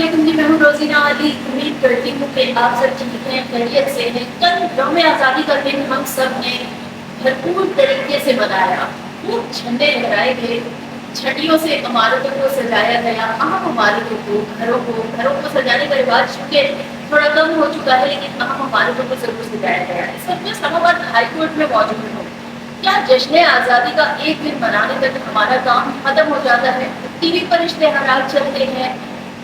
علیکم جی، میں ہوں روزینہ علی. امید کرتی ہوں کہ آپ سب ٹھیک ہیں، خیریت سے ہیں. کل یوم آزادی کا دن ہم سب نے بھرپور طریقے سے منایا. خوب جھنڈے لہرائے گئے، چھڑیوں سے عمارتوں کو سجایا گیا. اہم عمارتوں کو، گھروں کو سجانے کا رواج چونکہ تھوڑا کم ہو چکا ہے، لیکن اہم عمارتوں کو ضرور سجایا گیا. اس وقت میں اسلام آباد ہائی کورٹ میں موجود ہوں. کیا جشن آزادی کا ایک دن منانے تک ہمارا کام ختم ہو جاتا ہے؟ ٹی وی پر اشتہارات چلتے ہیں،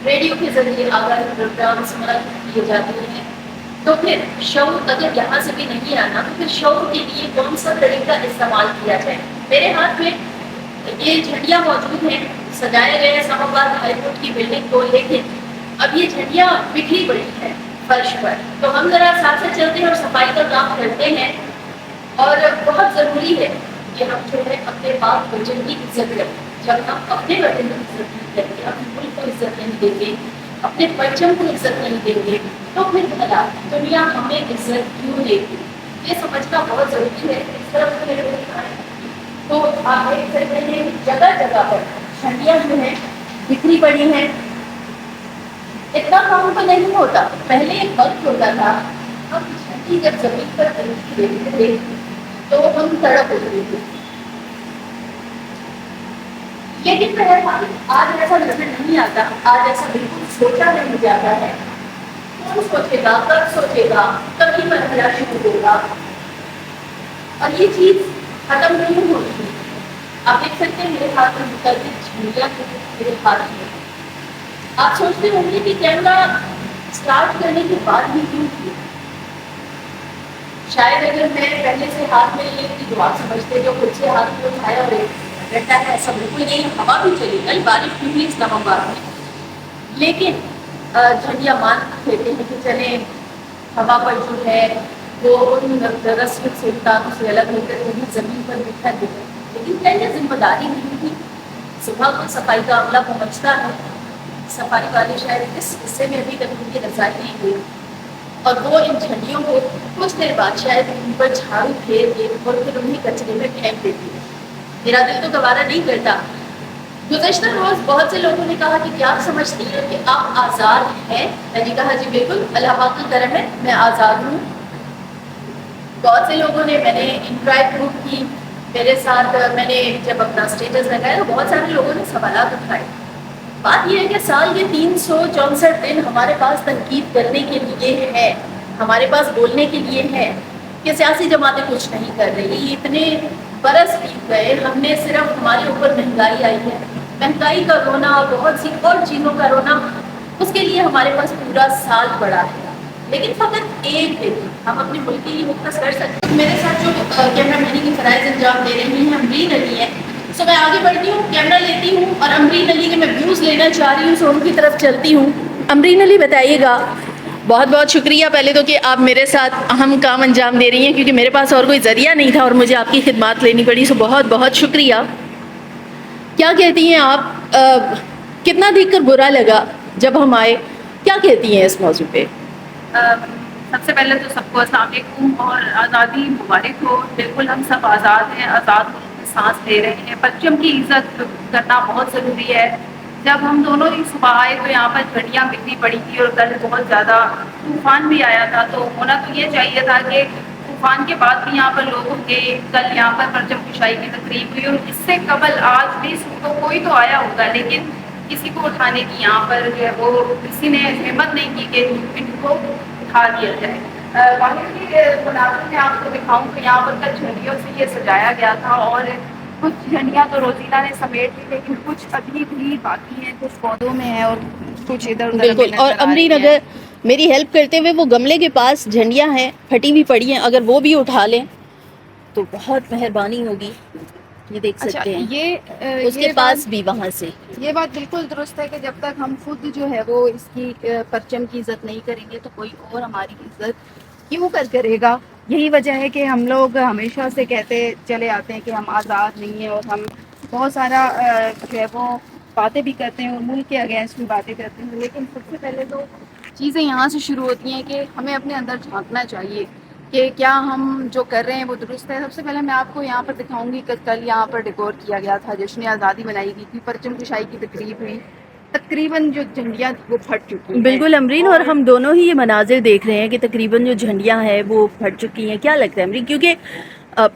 ریڈیو کے ذریعے آگاہی پروگرامس منعقد کیے جاتے ہیں. تو پھر شعور اگر یہاں سے بھی نہیں آنا تو پھر شعور کے لیے کون سا طریقہ استعمال کیا جائے؟ میرے ہاتھ میں یہ جھنڈیاں موجود ہیں، سجایا گیا ہے اسلام آباد ہائی کورٹ کی بلڈنگ کو، لیکن اب یہ جھنڈیاں بکھری پڑی ہیں فرش پر. تو ہم ذرا ساتھ ساتھ چلتے ہیں اور صفائی کا کام کرتے ہیں. اور بہت ضروری ہے کہ ہم جو ہے اپنے باپ وطن کی عزت کریں. جب ہم اپنے وطن کی عزت نہیں کریں گے، اپنے ملک کو عزت نہیں دیں گے، اپنے پرچم کو عزت نہیں دیں گے، تو پھر بھلا دنیا ہمیں عزت کیوں دے گی؟ یہ سمجھنا بہت ضروری ہے. اس طرف میرے کو دکھائیں تو آپ دیکھ سکتے ہیں جگہ جگہ پر جھنڈیاں جو ہیں بکھری پڑی ہیں. اتنا کام تو نہیں ہوتا، پہلے ایک وقت ہوتا تھا ہم جھنڈی جب زمین پر دیکھتے تھے تو ہم تڑپ اٹھتے تھے. لیکن بہرحال آج ایسا نظر نہیں آتا، آج ایسا بالکل سوچا نہیں جاتا ہے. کون سوچے گا، کب سوچے گا، کبھی مرحلہ شروع ہوگا اور یہ چیز ختم نہیں ہوتی. آپ دیکھ سکتے ہیں میرے ہاتھ میں مختلف جھنڈیاں میرے ہاتھ میں. آپ سوچتے ہوں گے کہ کیمرہ اسٹارٹ کرنے کے بعد بھی کیوں کیا؟ شاید اگر میں پہلے سے ہاتھ میں لیے کی دعا سمجھتے جو خود سے ہاتھ کو اٹھایا اور بیٹھا ہے، ایسا بالکل نہیں. ہوا بھی چلی، کل بارش بھی ہوئی اسلام آباد میں، لیکن جھنڈیاں مان کہتے ہیں کہ چلیں ہوا پر جو ہے وہ ان رسم سلطانوں سے الگ ہو کر کہیں زمین پر بکھر دے. لیکن کیا یہ ذمہ داری نہیں تھی؟ صبح کو صفائی کا عملہ پہنچتا ہے، صفائی والے شاید اس حصے میں ابھی تک ان کی رضائی نہیں ہوئی اور وہ ان جھنڈیوں کو کچھ دیر بعد شاید ان پر جھاڑو پھیر کے اور پھر انہیں کچرے میں پھینک دیتی ہے. میرا دل تو گوارا نہیں کرتا. گزشتہ روز بہت سے لوگوں نے کہا کہ کیا آپ سمجھتی ہیں کہ آپ آزاد ہیں؟ میں نے کہا جی بالکل، اللہ پاک کا کرم ہے، میں آزاد ہوں. بہت سے لوگوں نے، میں نے انٹرائیو گروپ کی میرے ساتھ، میں نے جب اپنا اسٹیٹس لگایا تو بہت سارے لوگوں نے سوالات اٹھائے. بات یہ ہے کہ سال کے 364 دن ہمارے پاس تنقید کرنے کے لیے ہے، ہمارے پاس بولنے کے لیے ہے کہ سیاسی جماعتیں کچھ نہیں کر رہی. اتنے برس بیت گئے، ہم نے صرف ہمارے اوپر مہنگائی آئی ہے، مہنگائی کا رونا اور بہت سی اور چیزوں کا رونا، اس کے لیے ہمارے پاس پورا سال پڑا ہے. لیکن فقط ایک دن ہم اپنے ملک کے لیے مختص کر سکتے ہیں. میرے ساتھ جو کیمرہ مینی کی فرائض انجام دے رہی ہیں امرین علی ہے. سو میں آگے بڑھتی ہوں، کیمرہ لیتی ہوں اور امرین علی کے میں ویوز لینا چاہ رہی ہوں، سو ان کی طرف چلتی ہوں. امرین علی بتائیے گا. بہت بہت شکریہ پہلے تو کہ آپ میرے ساتھ اہم کام انجام دے رہی ہیں، کیونکہ میرے پاس اور کوئی ذریعہ نہیں تھا اور مجھے آپ کی خدمات لینی پڑی. سو بہت بہت شکریہ. کیا کہتی ہیں آپ؟ کتنا دیکھ کر برا لگا جب ہم آئے، کیا کہتی ہیں اس موضوع پہ؟ سب سے پہلے تو سب کو السلام علیکم اور آزادی مبارک ہو. بالکل ہم سب آزاد ہیں، آزاد ملک میں سانس لے رہے ہیں. پرچم کی عزت کرنا بہت ضروری ہے. جب ہم دونوں ہی صبح آئے تو یہاں پر گھڑیاں بکھری پڑی تھی اور کل بہت زیادہ طوفان بھی آیا تھا. تو ہونا تو یہ چاہیے تھا کہ طوفان کے بعد بھی یہاں پر لوگ ہوں گے. کل یہاں پر پرچم کشائی کی تقریب ہوئی اور اس سے قبل آج بھی تو کوئی تو آیا ہوگا، لیکن کسی کو اٹھانے کی یہاں پر جو ہے وہ کسی نے ہمت نہیں کی کہ ان کو اٹھا دیا جائے. باقی کی مناظر میں آپ کو دکھاؤں کہ یہاں پر کل جھنڈیوں سے یہ سجایا گیا تھا اور کچھ جھنڈیاں تو روزینہ نے سمیٹ لی، لیکن کچھ ابھی بھی باقی ہیں، کچھ پودوں میں ہیں اور کچھ ادھر ادھر ہمیں بالکل. اور نظر آ امرین رہی ہیں. اگر میری ہیلپ کرتے ہوئے، وہ گملے کے پاس جھنڈیاں ہیں پھٹی ہوئی پڑی ہیں، اگر وہ بھی اٹھا لیں تو بہت مہربانی ہوگی. یہ دیکھ اچھا، سکتے ہیں اس کے یہ پاس بھی وہاں سے. یہ بات بالکل درست ہے کہ جب تک ہم خود جو ہے وہ اس کی پرچم کی عزت نہیں کریں گے تو کوئی اور ہماری عزت کیوں کرے گا. یہی وجہ ہے کہ ہم لوگ ہمیشہ سے کہتے چلے آتے ہیں کہ ہم آزاد نہیں ہیں اور ہم بہت سارا جو ہے وہ باتیں بھی کرتے ہیں اور ملک کے اگینسٹ بھی باتیں کرتے ہیں. لیکن سب سے پہلے تو چیزیں یہاں سے شروع ہوتی ہیں کہ ہمیں اپنے اندر جھانکنا چاہیے کہ کیا ہم جو کر رہے ہیں وہ درست ہے. سب سے پہلے میں آپ کو یہاں پر دکھاؤں گی کہ کل یہاں پر ڈیکور کیا گیا تھا، جشن آزادی منائی گئی تھی، پرچم کشائی کی تقریب ہوئی. تقریباً جو جھنڈیاں وہ پھٹ چکی ہیں. بالکل امرین، اور ہم دونوں ہی یہ مناظر دیکھ رہے ہیں کہ تقریباً جو جھنڈیاں ہیں وہ پھٹ چکی ہیں. کیا لگتا ہے امرین؟ کیونکہ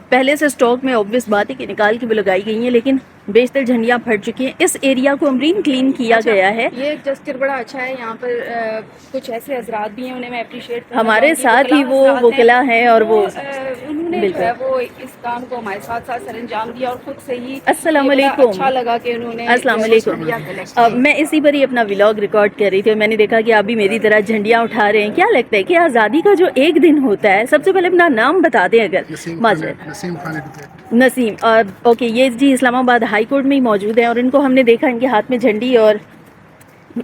پہلے سے اسٹاک میں obvious بات ہے کہ نکال کے وہ لگائی گئی ہیں، لیکن بیشتر جھنڈیاں پھٹ چکی ہیں. اس ایریا کو امرین کلین کیا گیا ہے. یہ ایک جسٹر بڑا اچھا ہے. یہاں پر کچھ ایسے حضرات بھی ہیں، انہیں میں اپریشیٹ کرنا ہمارے چاہوں گی. ساتھ ہی وہ وکلا ہیں اور وہ انہوں نے جو ہے وہ اس کام کو ہمارے ساتھ ساتھ سر انجام دیا اور خود سے ہی السلام یہ بڑا علیکم. اچھا لگا کہ انہوں نے السلام علیکم. جھنڈیاں collect کی. میں اسی پر ہی اپنا ولاگ ریکارڈ کر رہی تھی اور میں نے دیکھا کہ آپ بھی میری طرح جھنڈیاں اٹھا رہے ہیں. کیا لگتا ہے کہ آزادی کا جو ایک دن ہوتا ہے، سب سے پہلے اپنا نام بتا دیں اگر نسیم. اوکے، یہ جی اسلام آباد ہائی کورٹ میں ہی موجود ہیں اور ان کو ہم نے دیکھا ان کے ہاتھ میں جھنڈی، اور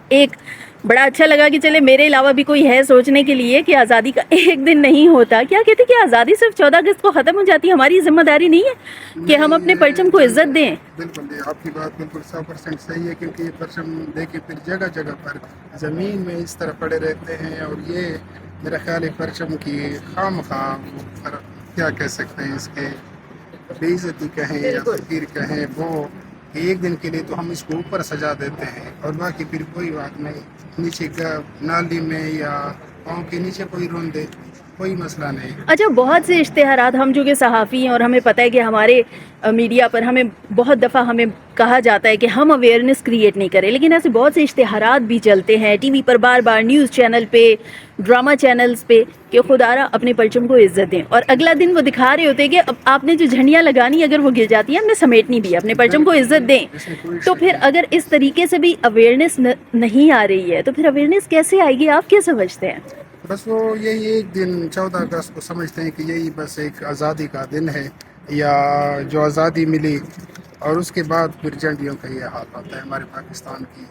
ایک بڑا اچھا لگا کہ چلے میرے علاوہ بھی کوئی ہے سوچنے کے لیے کہ آزادی کا ایک دن نہیں ہوتا. کیا کہتے کہ آزادی صرف 14 اگست کو ختم ہو جاتی ہے؟ ہماری ذمہ داری نہیں ہے کہ ہم اپنے پرچم کو عزت دیں؟ بالکل، آپ کی بات بالکل 100% صحیح ہے، کیونکہ یہ پرچم دیکھیں پھر جگہ جگہ پر زمین میں اس طرح پڑے رہتے ہیں، اور یہ میرا خیال ہے پرچم کی خواہ کیا کہہ سکتے ہیں، اس کے بے عزتی کہیں یا تقریر کہیں، وہ ایک دن کے لیے تو ہم اس کو اوپر سجا دیتے ہیں اور باقی پھر کوئی بات نہیں، نیچے نالی میں یا پاؤں کے نیچے کوئی رون دے، کوئی مسئلہ نہیں. اچھا، بہت سے اشتہارات، ہم جو کہ صحافی ہیں اور ہمیں پتہ ہے کہ ہمارے میڈیا پر ہمیں بہت دفعہ ہمیں کہا جاتا ہے کہ ہم اویئرنیس کریٹ نہیں کریں، لیکن ایسے بہت سے اشتہارات بھی چلتے ہیں ٹی وی پر بار بار، نیوز چینل پہ، ڈرامہ چینلز پہ، کہ خدارا اپنے پرچم کو عزت دیں، اور اگلا دن وہ دکھا رہے ہوتے ہیں کہ اب آپ نے جو جھنڈیاں لگانی اگر وہ گر جاتی ہیں ہم نے سمیٹنی بھی ہے، اپنے پرچم کو عزت دیں. تو پھر اگر اس طریقے سے بھی اویئرنیس نہیں آ رہی ہے تو پھر اویئرنیس کیسے آئے گی؟ آپ کیا سمجھتے ہیں؟ بس وہ یہی ایک دن 14 اگست کو سمجھتے ہیں کہ یہی بس ایک آزادی کا دن ہے، یا جو آزادی ملی، اور اس کے بعد پھر جھنڈیوں کا یہ حال ہوتا ہے ہمارے پاکستان کی.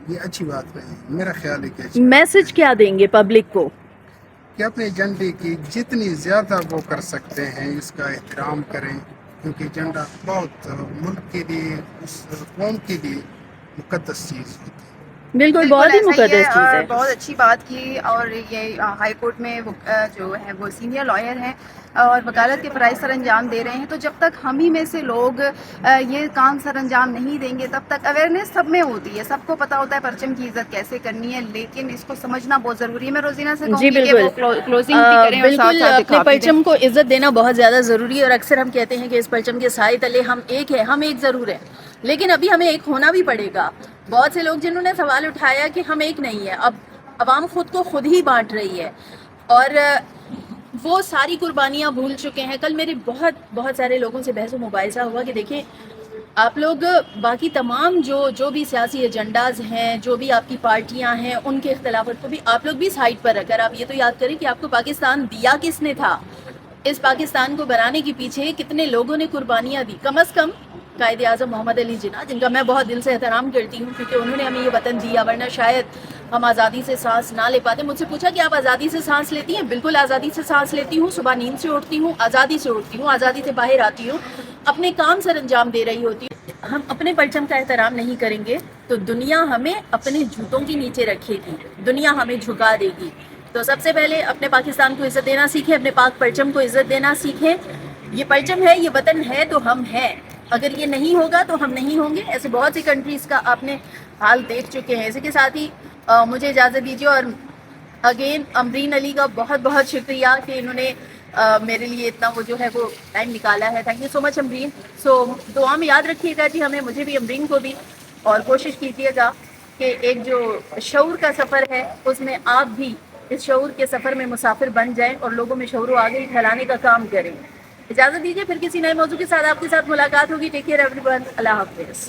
یہ اچھی بات نہیں، میرا خیال ہے کہ اچھی میسج کیا دیں گے پبلک کو؟ کہ اپنے جھنڈے کی جتنی زیادہ وہ کر سکتے ہیں اس کا احترام کریں، کیونکہ جھنڈا بہت ملک کے لیے، اس قوم کے لیے مقدس چیز ہوتی ہے. بالکل، بہت ہی ایسا مقدس چیز ہے. بہت اچھی بات کی. اور یہ ہائی کورٹ میں جو ہے وہ سینئر لائر ہیں اور وکالت کے فرائض سر انجام دے رہے ہیں. تو جب تک ہم ہی میں سے لوگ یہ کام سر انجام نہیں دیں گے تب تک اویئرنیس سب میں ہوتی ہے، سب کو پتہ ہوتا ہے پرچم کی عزت کیسے کرنی ہے، لیکن اس کو سمجھنا بہت ضروری ہے. میں روزینہ سے کہوں جی گی کہ بالکل، وہ کلوزنگ بھی کریں اور ساتھ بالکل ساتھ اپنے دکھا بھی دیں. پرچم کو عزت دینا بہت زیادہ ضروری ہے، اور اکثر ہم کہتے ہیں کہ اس پرچم کے سائے تلے ہم ایک ہیں، ہم ایک ضرور ہیں، لیکن ابھی ہمیں ایک ہونا بھی پڑے گا. بہت سے لوگ جنہوں نے سوال اٹھایا کہ ہم ایک نہیں ہیں، اب عوام خود کو خود ہی بانٹ رہی ہے اور وہ ساری قربانیاں بھول چکے ہیں. کل میرے بہت سارے لوگوں سے بحث و مباحثہ ہوا کہ دیکھیں آپ لوگ باقی تمام جو بھی سیاسی ایجنڈاز ہیں، جو بھی آپ کی پارٹیاں ہیں، ان کے اختلافات کو بھی آپ لوگ بھی سائڈ پر رکھ کر آپ یہ تو یاد کریں کہ آپ کو پاکستان دیا کس نے تھا، اس پاکستان کو بنانے کے پیچھے کتنے لوگوں نے قربانیاں دی. کم از کم قائد اعظم محمد علی جناح، جن کا میں بہت دل سے احترام کرتی ہوں کیونکہ انہوں نے ہمیں یہ وطن دیا، ورنہ شاید ہم آزادی سے سانس نہ لے پاتے. مجھ سے پوچھا کہ آپ آزادی سے سانس لیتی ہیں؟ بالکل آزادی سے سانس لیتی ہوں. صبح نیند سے اٹھتی ہوں، آزادی سے اٹھتی ہوں، آزادی سے باہر آتی ہوں، اپنے کام سر انجام دے رہی ہوتی ہوں. ہم اپنے پرچم کا احترام نہیں کریں گے تو دنیا ہمیں اپنے جوتوں کے نیچے رکھے گی، دنیا ہمیں جھکا دے گی. تو سب سے پہلے اپنے پاکستان کو عزت دینا سیکھیں، اپنے پاک پرچم کو عزت دینا سیکھیں. یہ پرچم ہے، یہ وطن ہے تو ہم ہیں، اگر یہ نہیں ہوگا تو ہم نہیں ہوں گے. ایسے بہت سی کنٹریز کا آپ نے حال دیکھ چکے ہیں. اسی کے ساتھ ہی مجھے اجازت دیجیے، اور اگین امرین علی کا بہت شکریہ کہ انہوں نے میرے لیے اتنا وہ جو ہے وہ ٹائم نکالا ہے. تھینک یو سو مچ امرین. سو دعا میں یاد رکھیے گا جی ہمیں، مجھے بھی امرین کو بھی، اور کوشش کیجیے گا کہ ایک جو شعور کا سفر ہے اس میں آپ بھی اس شعور کے سفر میں مسافر بن جائیں اور لوگوں میں شعور و آگاہی پھیلانے کا کام کریں. اجازت دیجیے، پھر کسی نئے موضوع کے ساتھ آپ کے ساتھ ملاقات ہوگی. Take care everyone. اللہ حافظ.